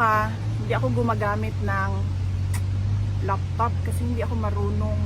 Hindi ako gumagamit ng laptop kasi hindi ako marunong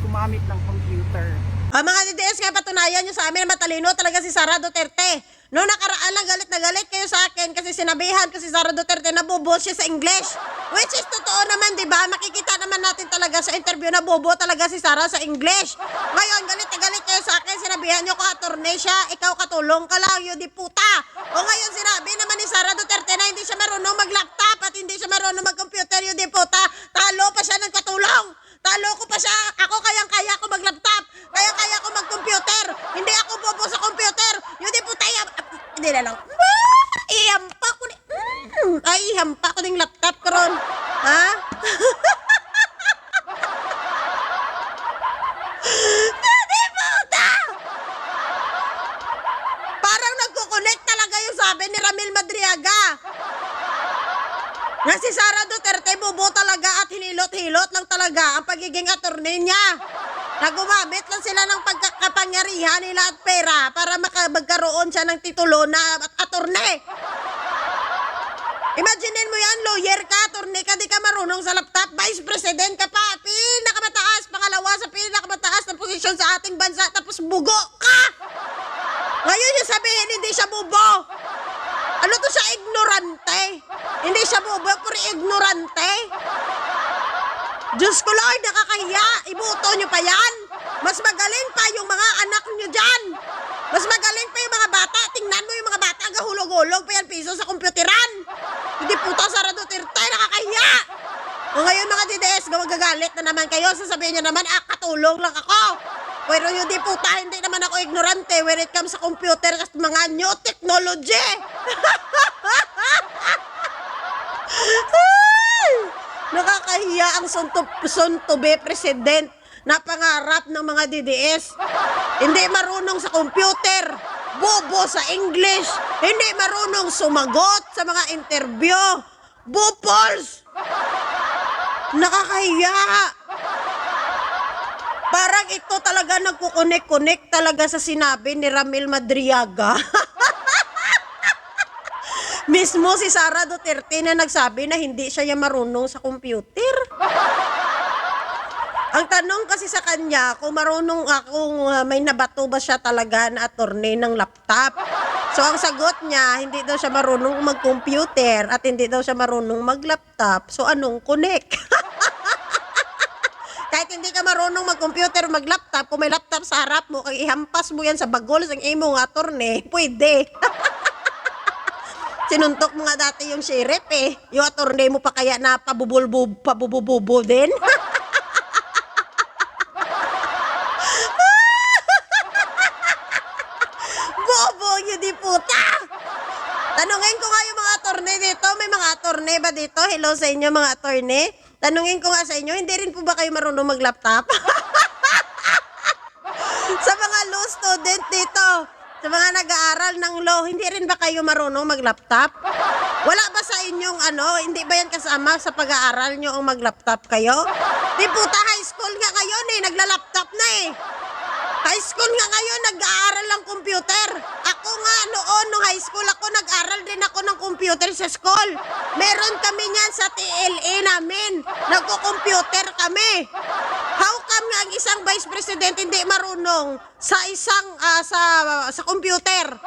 gumamit ng computer. Mga DDS, nga patunayan nyo sa amin na matalino talaga si Sara Duterte. Noong nakaraan lang, galit na galit kayo sa akin kasi sinabihan ko si Sara Duterte na bobo siya sa English. Which is totoo naman, di ba? Makikita naman natin talaga sa interview na bobo talaga si Sara sa English. Ngayon, galit na galit kayo sa akin, sinabihan nyo ko attorney siya, ikaw katulong ka lang, yun di puta. O ngayon, sinabi naman ni Sara Duterte na hindi siya marunong mag-laptop at hindi siya marunong mag-computer, yun di puta. Talo pa siya ng katulong. Talo ko pa siya. Ako kayang-kaya ko mag-laptop. Kaya ko mag-computer. Hindi ako bobo sa computer. Yun di puta. Hindi na lang. Ihampa ko ni... Ay, ihampa ko ng laptop ko ron. Ha? Hindi puta! Parang nagkukunik talaga yung sabi ni Ramil Madriaga. Nga si Sara Duterte, bobo talaga at hinilot-hilot lang talaga ang pagiging attorney niya. Nagumamit lang sila ng pagkakapangyarihan nila at pera para magkaroon siya ng titulo na attorney. Imaginin mo yan, lawyer ka, attorney ka, di ka marunong sa laptop, vice president ka pa, pinakamataas, pangalawa sa pinakamataas na posisyon sa ating bansa, tapos bugo ka! Ngayon yung sabihin, hindi siya bubo. Ano to siya, ignorante? Hindi siya bobo, pero ignorante. Diyos ko Lord, nakakahiya. Ibuto nyo pa yan. Mas magaling pa yung mga anak nyo dyan. Mas magaling pa yung mga bata. Tingnan mo yung mga bata, gahulog-hulog pa yan piso sa kompyuteran. Hindi puto, Sara Duterte, nakakahiya. O ngayon mga DDS, magagalit na naman kayo. Sasabihin nyo naman, katulong lang ako. Pero yun di puta, hindi naman ako ignorante when it comes sa computer at mga new technology. Nakakahiya ang son-to-be president na pangarap ng mga DDS. Hindi marunong sa computer, bobo sa English, hindi marunong sumagot sa mga interview, bupols. Nakakahiya. Parang ito talaga nagkukunik-kunik talaga sa sinabi ni Ramil Madriaga. Mismo si Sara Duterte na nagsabi na hindi siya marunong sa computer. Ang tanong kasi sa kanya, kung marunong kung may nabato ba siya talaga na attorney ng laptop. So ang sagot niya, hindi daw siya marunong mag-computer at hindi daw siya marunong mag-laptop. So anong connect? Kahit hindi ka marunong mag-computer, mag-laptop, kung may laptop sa harap mo, kung ihampas mo yan sa bagol sa imong attorney, pwede. Sinuntok mo nga dati yung sheriff yung attorney mo pa kaya na pabububo din. Bobo, yun di puta! Tanungin ko nga yung mga attorney dito. May mga attorney ba dito? Hello sa inyo mga attorney. Tanungin ko nga sa inyo, hindi rin po ba kayo marunong mag-laptop? Sa mga law student dito, sa mga nag-aaral ng law, hindi rin ba kayo marunong mag-laptop? Wala ba sa inyong hindi ba yan kasama sa pag-aaral nyo ang mag-laptop kayo? Di puta, high school nga ngayon nagla-laptop na High school nga ngayon, nag-aaral ng computer. Ako nga noon, nung high school ako, nag-aaral din ako ng computer sa school. Meron kami niyan sa TLA namin. Nagko-computer kami. How come nga ang isang vice president hindi marunong sa isang, sa computer?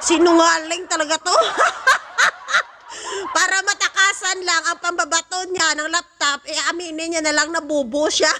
Sinungaling talaga to. Para matakasan lang ang pambabato niya ng laptop, aminin niya na lang na bobo siya.